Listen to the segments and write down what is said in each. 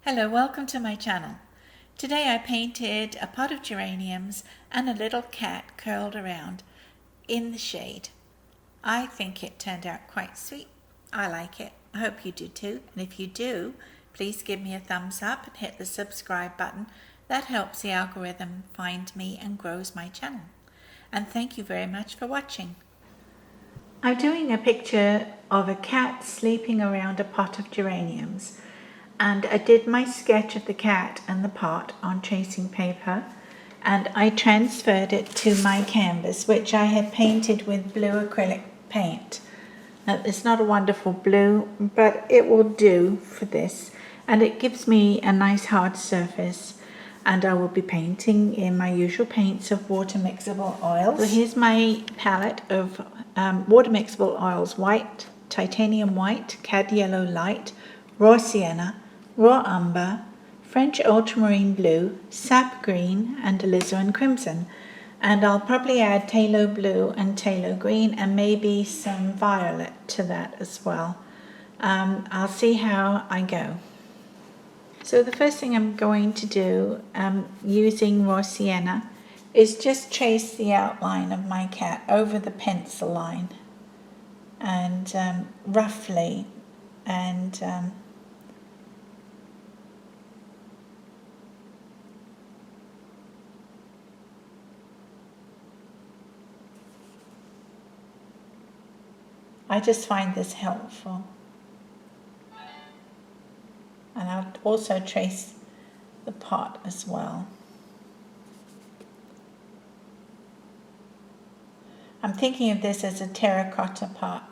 Hello, welcome to my channel. Today I painted a pot of geraniums and a little cat curled around in the shade. I think it turned out quite sweet. I like it. I hope you do too. And if you do, please give me a thumbs up and hit the subscribe button. That helps the algorithm find me and grows my channel. And thank you very much for watching. I'm doing a picture of a cat sleeping around a pot of geraniums. And I did my sketch of the cat and the pot on tracing paper, and I transferred it to my canvas, which I had painted with blue acrylic paint. It's not a wonderful blue, but it will do for this, and it gives me a nice hard surface. And I will be painting in my usual paints of water mixable oils. So here's my palette of water mixable oils: white, titanium white, cad yellow light, raw sienna, raw umber, French ultramarine blue, sap green, and alizarin crimson. And I'll probably add phthalo blue and phthalo green and maybe some violet to that as well. I'll see how I go. So the first thing I'm going to do using raw sienna is just trace the outline of my cat over the pencil line and roughly, and I just find this helpful. And I'll also trace the pot as well. I'm thinking of this as a terracotta pot.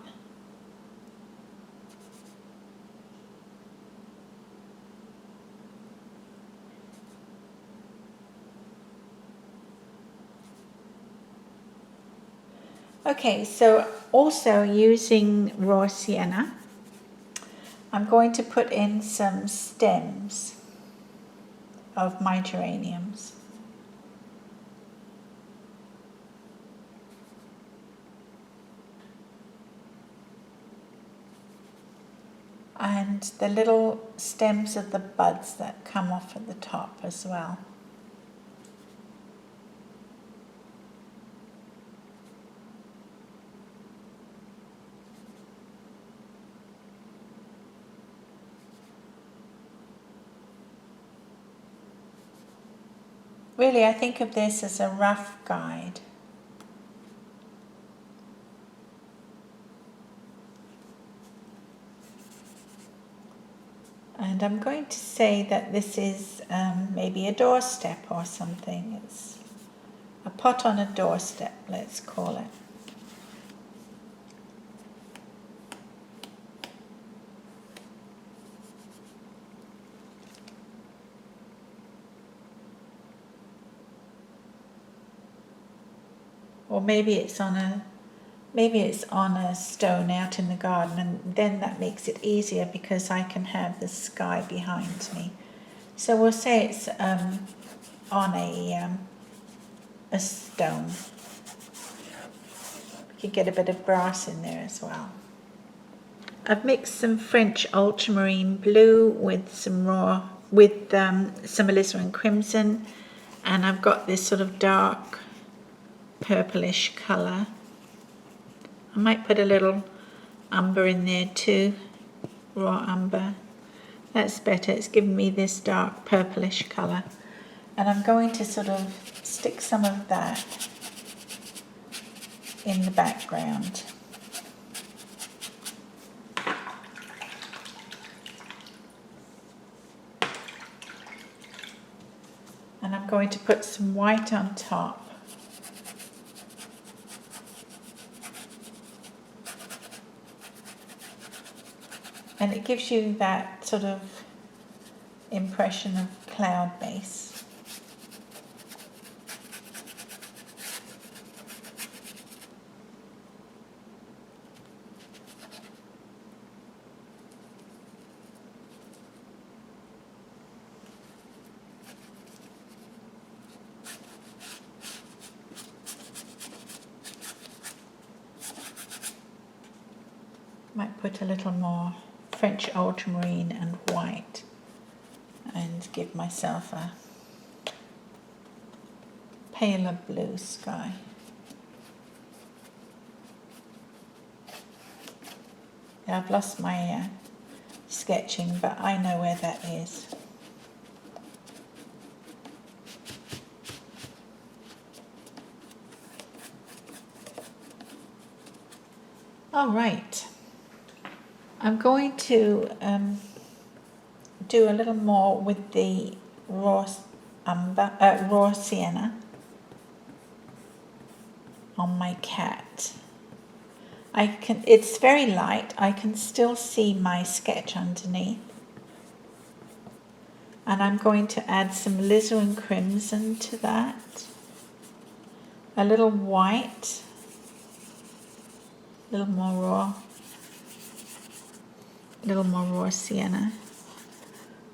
Okay, so also using raw sienna, I'm going to put in some stems of my geraniums. And the little stems of the buds that come off at the top as well. Really, I think of this as a rough guide. And I'm going to say that this is maybe a doorstep or something. It's a pot on a doorstep, let's call it. Or maybe it's on a stone out in the garden, and then that makes it easier because I can have the sky behind me. So we'll say it's on a stone. We could get a bit of brass in there as well. I've mixed some French ultramarine blue with some some alizarin crimson, and I've got this sort of dark purplish colour. I might put a little umber in there too, raw umber. That's better, it's giving me this dark purplish colour. And I'm going to sort of stick some of that in the background. And I'm going to put some white on top. And it gives you that sort of impression of cloud base. Might put a little more French ultramarine and white to give myself a paler blue sky. I've lost my sketching, but I know where that is. All right, I'm going to do a little more with the raw sienna on my cat. It's very light. I can still see my sketch underneath. And I'm going to add some alizarin crimson to that. A little white. A little more raw sienna.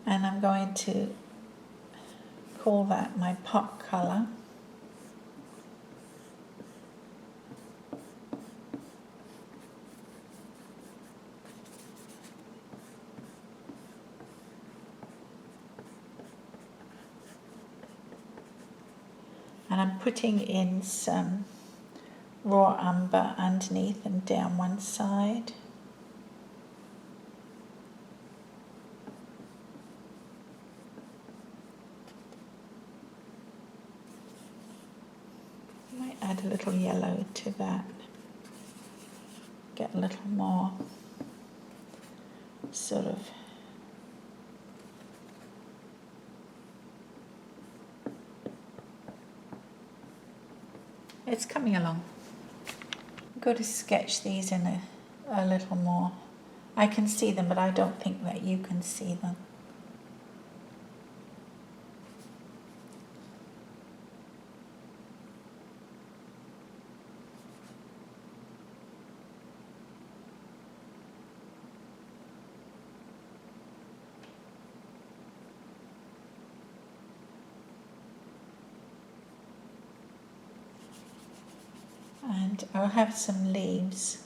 And I'm going to call that my pot color. And I'm putting in some raw umber underneath and down one side. I might add a little yellow to that. Get a little more sort of it's coming along. I'm going to sketch these in a little more. I can see them, but I don't think that you can see them. And I'll have some leaves.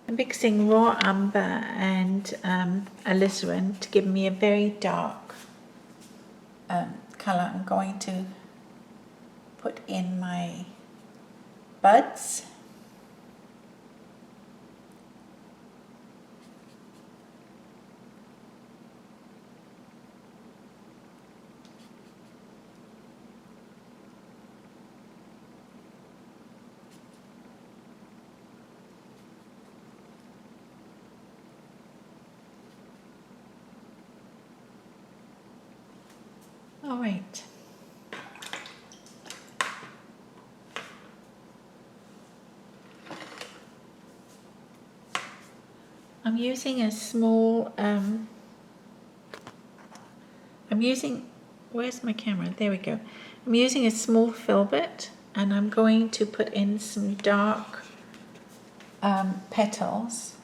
I'm mixing raw umber and alizarin to give me a very dark colour. I'm going to put in my buds. All right. I'm using a small, where's my camera? There we go. I'm using a small filbert and I'm going to put in some dark petals.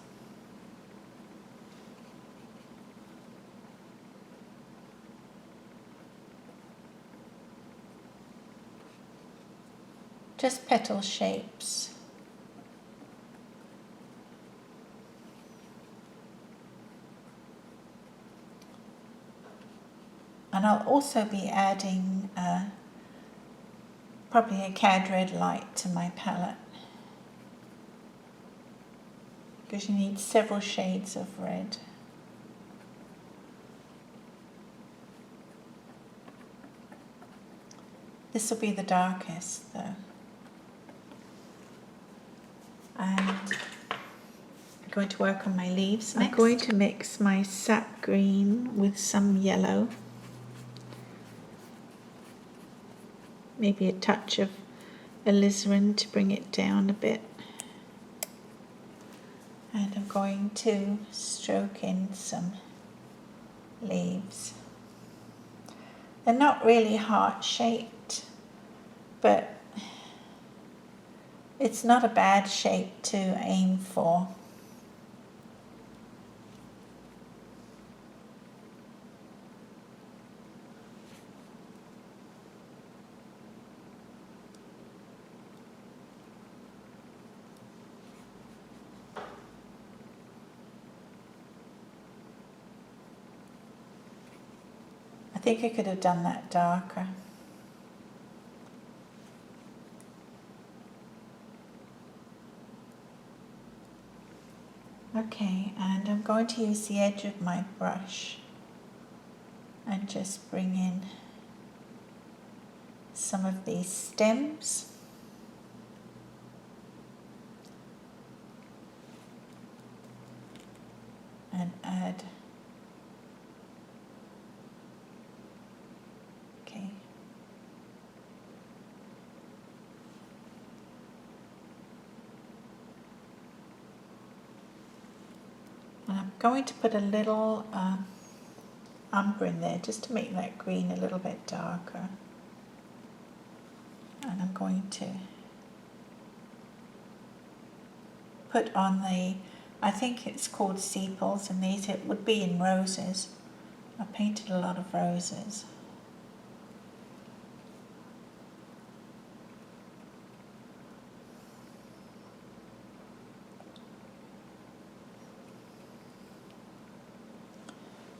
Just petal shapes. And I'll also be adding probably a cad red light to my palette, because you need several shades of red. This will be the darkest though. And I'm going to work on my leaves next. I'm going to mix my sap green with some yellow. Maybe a touch of alizarin to bring it down a bit. And I'm going to stroke in some leaves. They're not really heart-shaped, but it's not a bad shape to aim for. think I could have done that darker. Okay, and I'm going to use the edge of my brush and just bring in some of these stems. And add, okay. And I'm going to put a little umber in there just to make that green a little bit darker. And I'm going to put on the, I think it's called sepals, and these it would be in roses. I painted a lot of roses.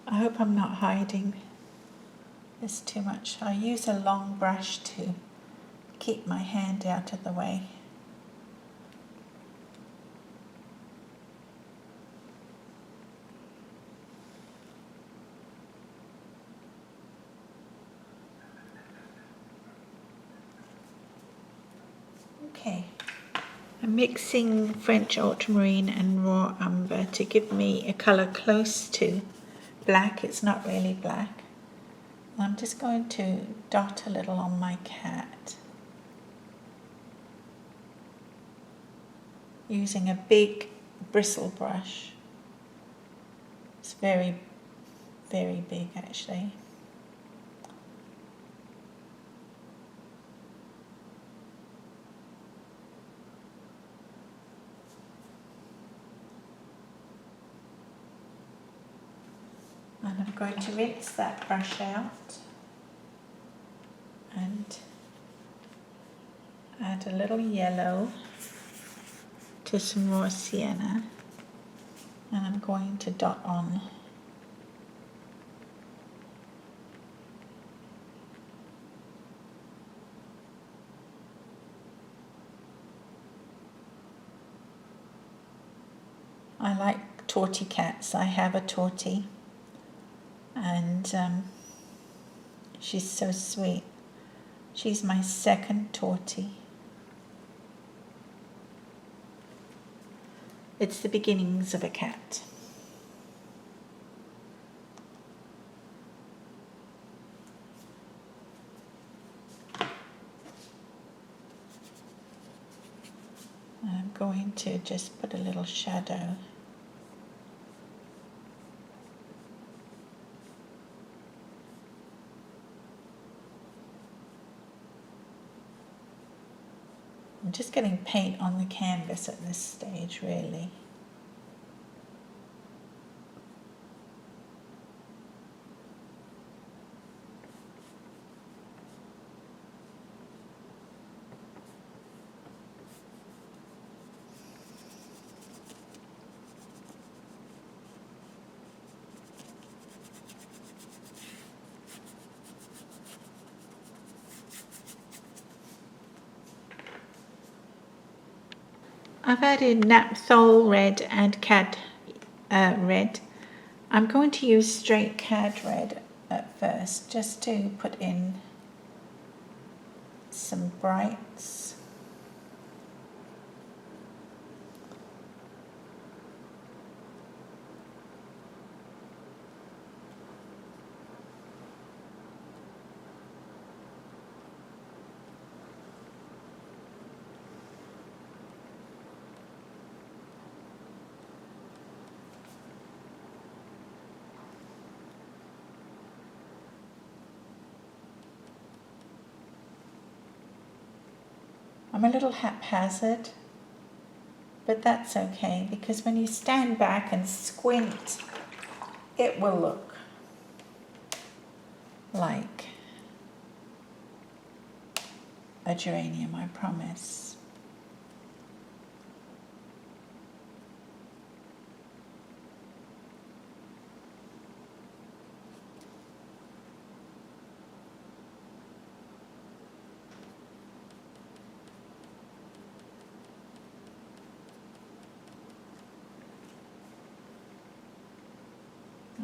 I hope I'm not hiding this too much. I use a long brush to keep my hand out of the way. Okay, I'm mixing French ultramarine and raw umber to give me a colour close to black. It's not really black. I'm just going to dot a little on my cat using a big bristle brush. It's very, very big actually. And I'm going to rinse that brush out and add a little yellow to some raw sienna, and I'm going to dot on I like tortie cats. I have a tortie, and she's so sweet. She's my second tortie. It's the beginnings of a cat. I'm going to just put a little shadow. I'm just getting paint on the canvas at this stage, really. I've added Napthol red and cad red. I'm going to use straight cad red at first, just to put in some brights. I'm a little haphazard, but that's okay, because when you stand back and squint, it will look like a geranium, I promise.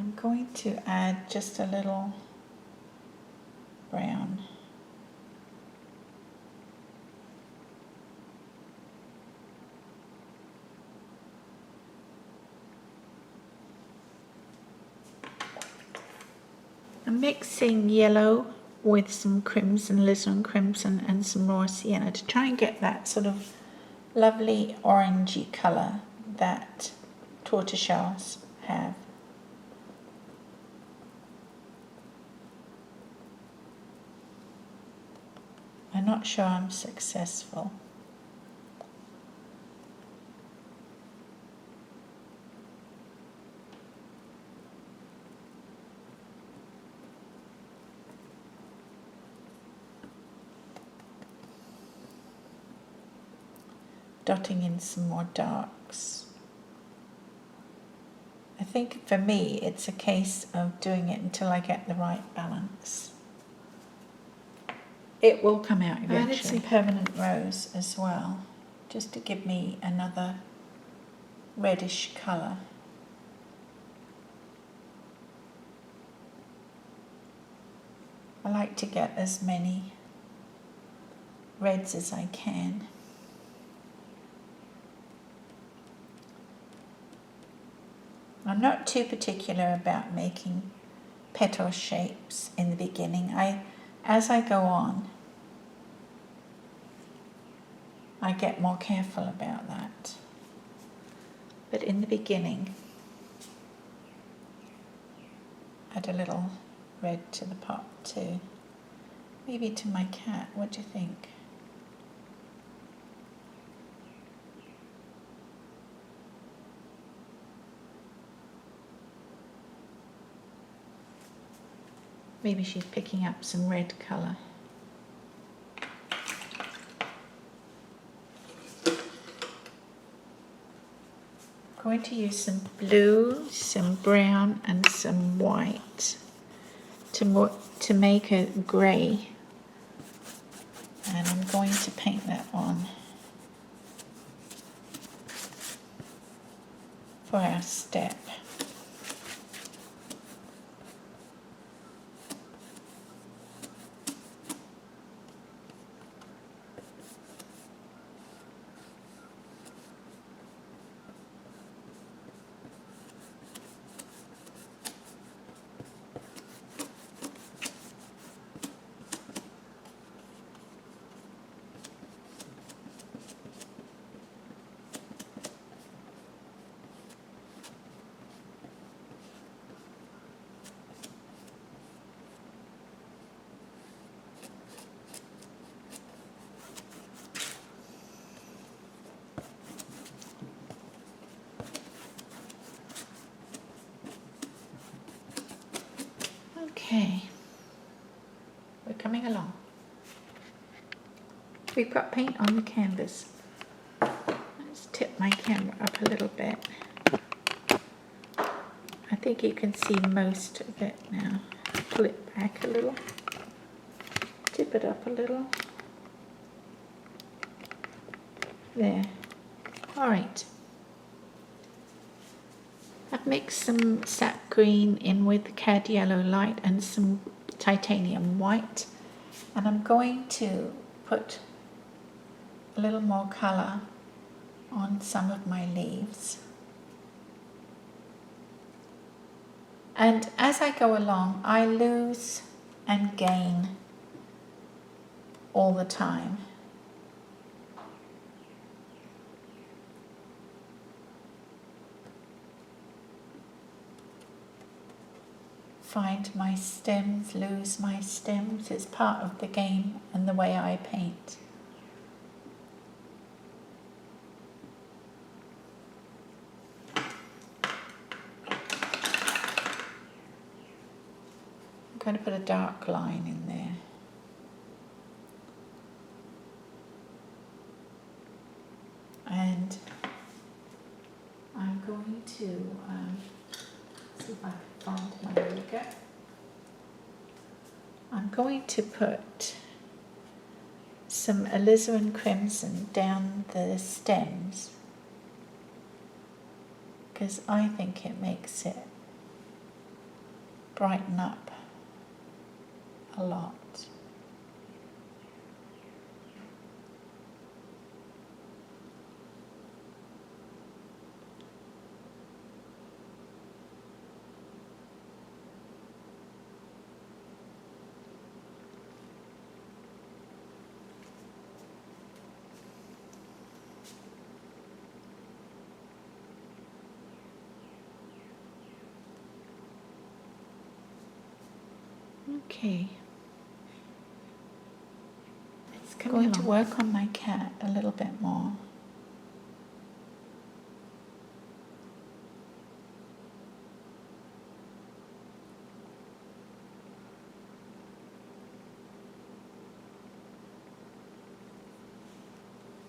I'm going to add just a little brown. I'm mixing yellow with some crimson, alizarin crimson, and some raw sienna to try and get that sort of lovely orangey colour that tortoiseshells have. I'm not sure I'm successful. Dotting in some more darks. I think for me it's a case of doing it until I get the right balance. It will come out eventually. I added some permanent rose as well, just to give me another reddish colour. I like to get as many reds as I can. I'm not too particular about making petal shapes in the beginning. As I go on, I get more careful about that. But in the beginning, add a little red to the pot too. Maybe to my cat. What do you think? Maybe she's picking up some red colour. I'm going to use some blue, some brown and some white to make a grey, and I'm going to paint that on for our step. Okay, we're coming along. We've got paint on the canvas. Let's tip my camera up a little bit. I think you can see most of it now. Pull it back a little. Tip it up a little. There. All right. I've mixed some sap green in with cad yellow light and some titanium white, and I'm going to put a little more colour on some of my leaves. And as I go along, I lose and gain all the time. Find my stems, lose my stems. It's part of the game and the way I paint. I'm going to put a dark line in there. And I'm going to see if I can find my marker. I'm going to put some alizarin crimson down the stems because I think it makes it brighten up a lot. Okay. It's going to work on my cat a little bit more.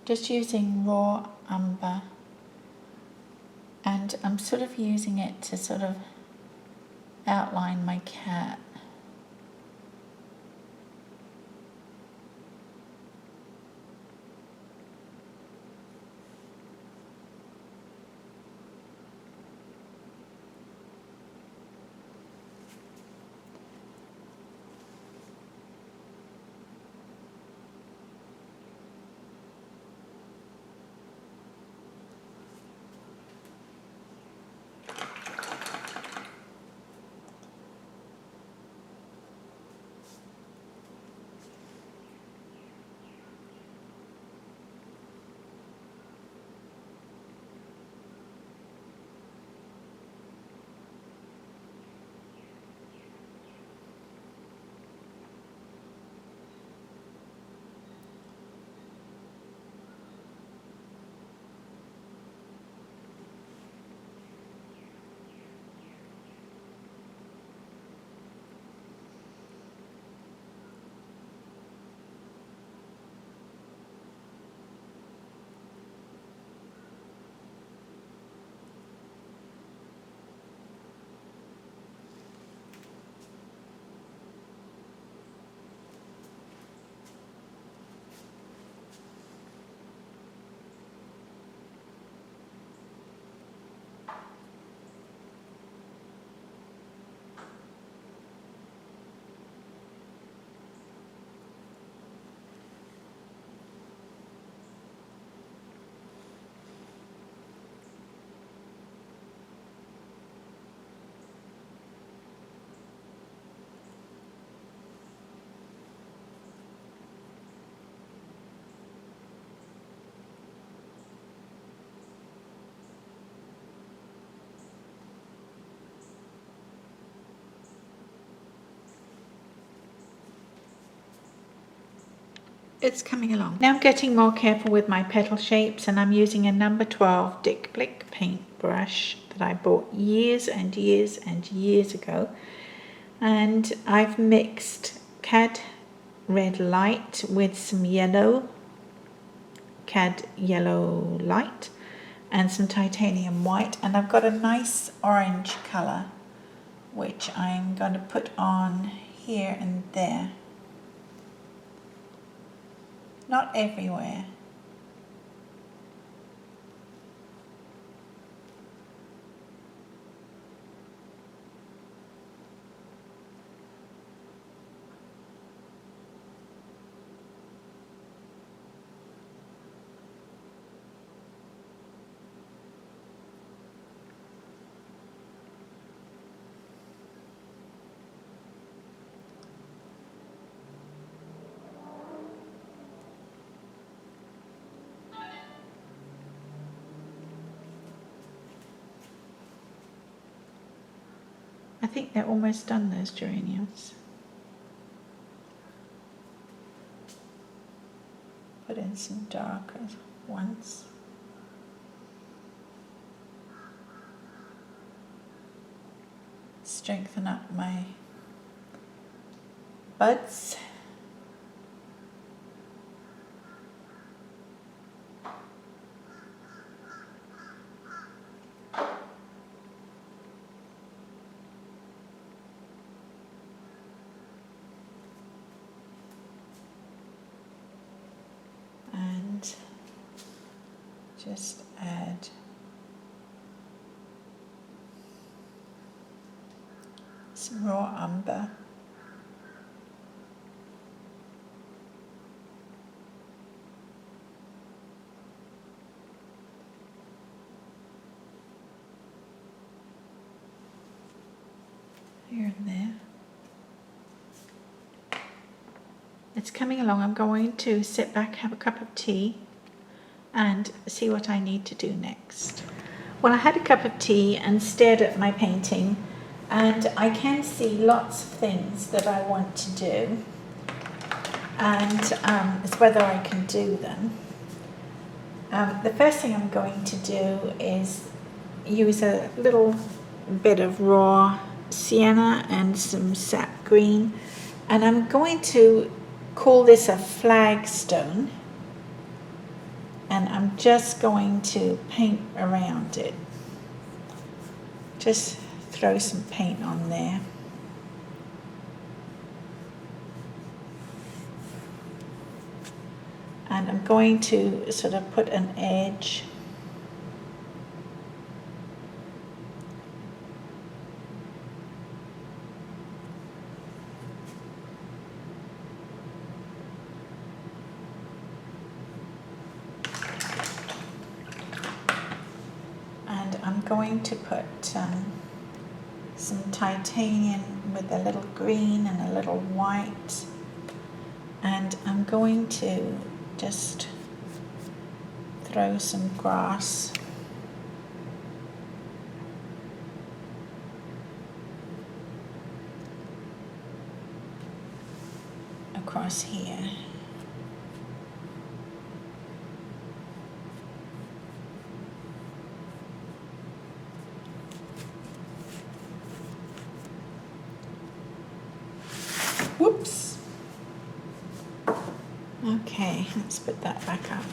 Just using raw umber, and I'm sort of using it to sort of outline my cat. It's coming along. Now I'm getting more careful with my petal shapes, and I'm using a number 12 Dick Blick paintbrush that I bought years and years and years ago. And I've mixed cad red light with some yellow, cad yellow light, and some titanium white, and I've got a nice orange colour which I'm going to put on here and there. Not everywhere. I think they're almost done, those geraniums. Put in some darker ones. Strengthen up my buds. And just add some raw umber. Here and there. It's coming along. I'm going to sit back, have a cup of tea, and see what I need to do next. Well, I had a cup of tea and stared at my painting, and I can see lots of things that I want to do, and it's whether I can do them. The first thing I'm going to do is use a little bit of raw sienna and some sap green, and I'm going to call this a flagstone, and I'm just going to paint around it. Just throw some paint on there. And I'm going to sort of put an edge I'm going to put some titanium with a little green and a little white, and I'm going to just throw some grass across here. Whoops. Okay, let's put that back up.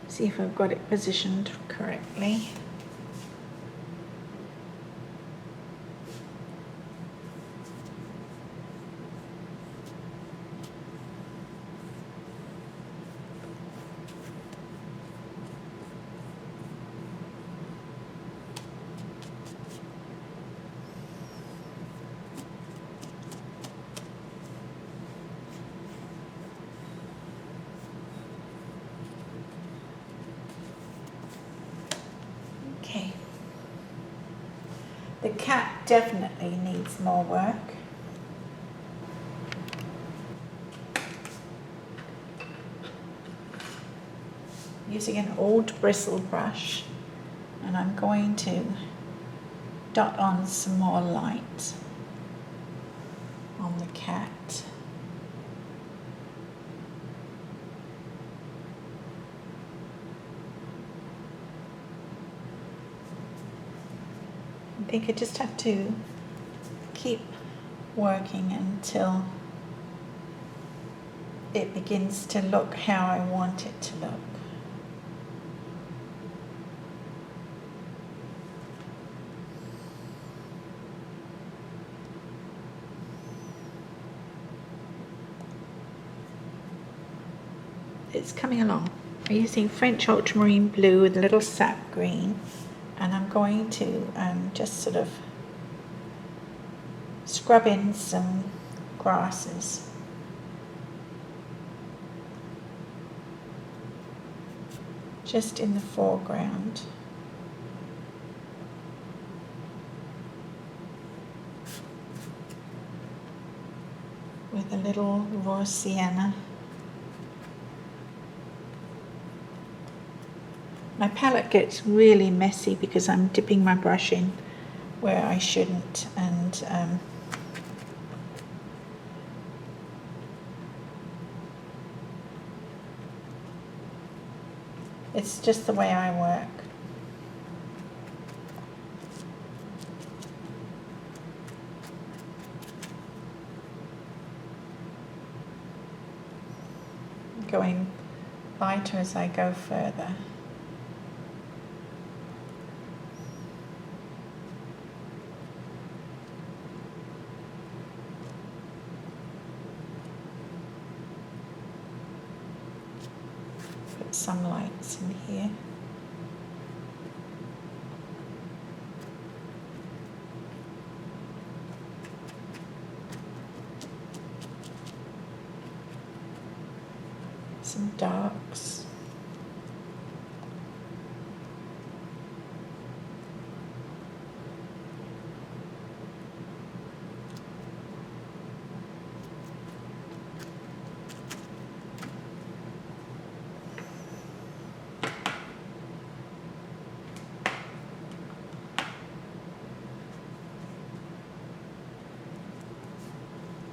See if I've got it positioned correctly. Okay. The cat definitely needs more work. Using an old bristle brush, and I'm going to dot on some more light on the cat. I think I just have to keep working until it begins to look how I want it to look. It's coming along. I'm using French ultramarine blue with a little sap green, and I'm going to just sort of scrub in some grasses. Just in the foreground. With a little raw sienna. My palette gets really messy because I'm dipping my brush in where I shouldn't, and it's just the way I work. Going lighter as I go further. Put some lights in here. some darks.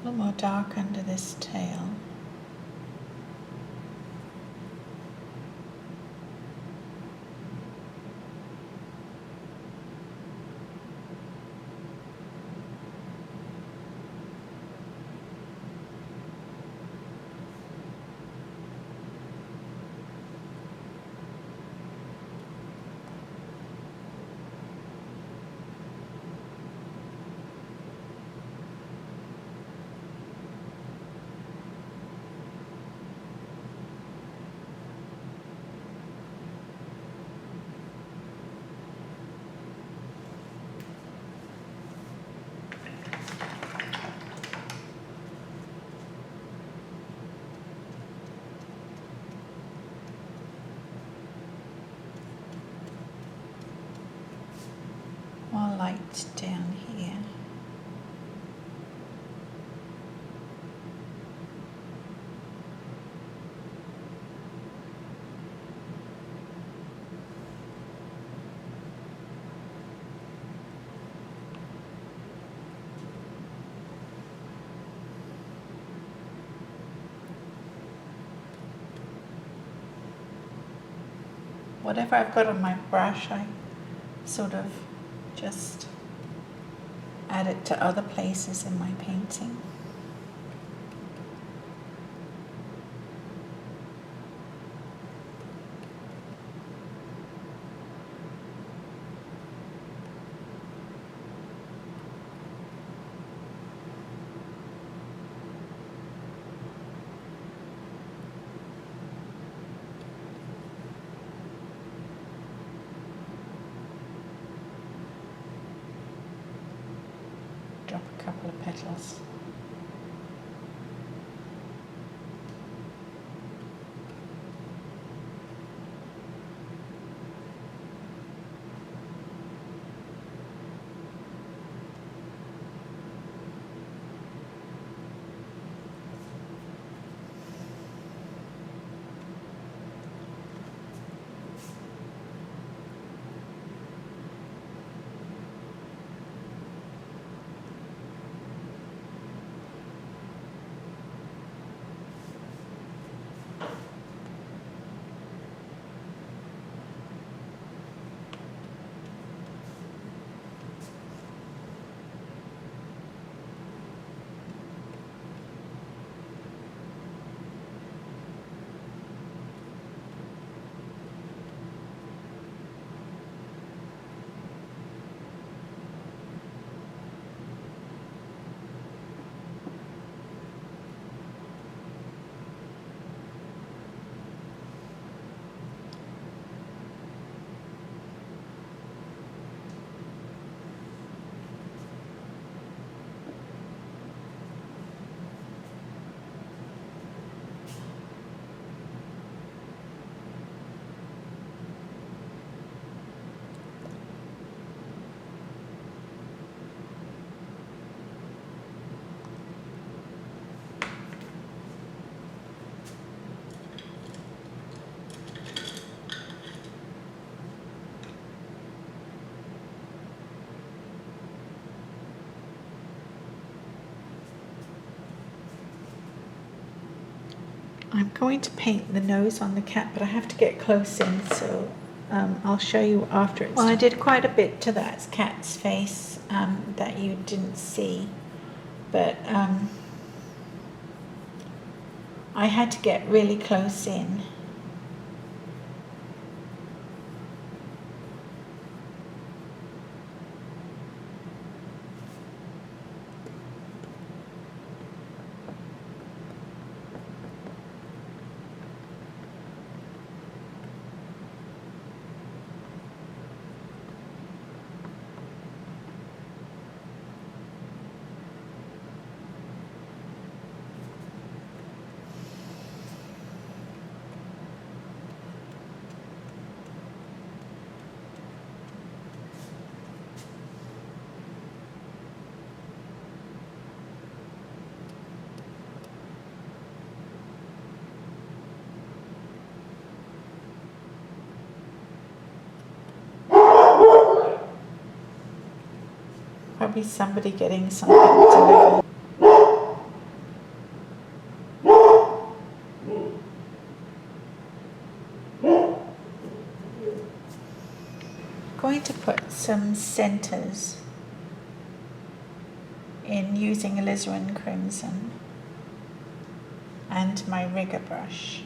A little more dark under this tail. More light down here. Whatever I've got on my brush, I sort of just add it to other places in my painting. Drop a couple of petals. I'm going to paint the nose on the cat, but I have to get close in, so I'll show you after it's done. I did quite a bit to that cat's face that you didn't see, but I had to get really close in. Probably somebody getting something delivered. Going to put some centers in using alizarin crimson and my rigger brush.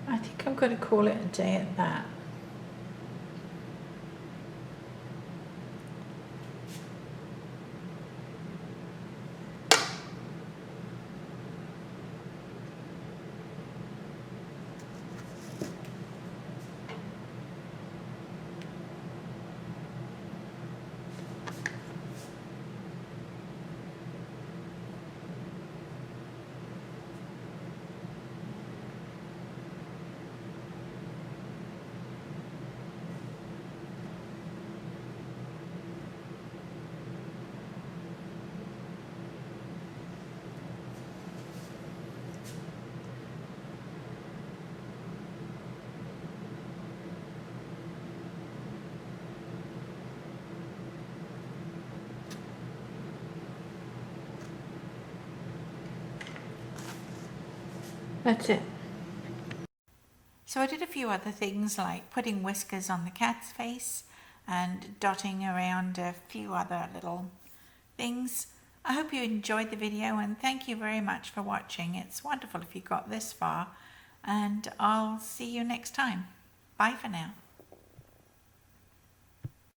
I think I'm going to call it a day at that. That's it. So I did a few other things like putting whiskers on the cat's face and dotting around a few other little things. I hope you enjoyed the video and thank you very much for watching. It's wonderful if you got this far and I'll see you next time. Bye for now.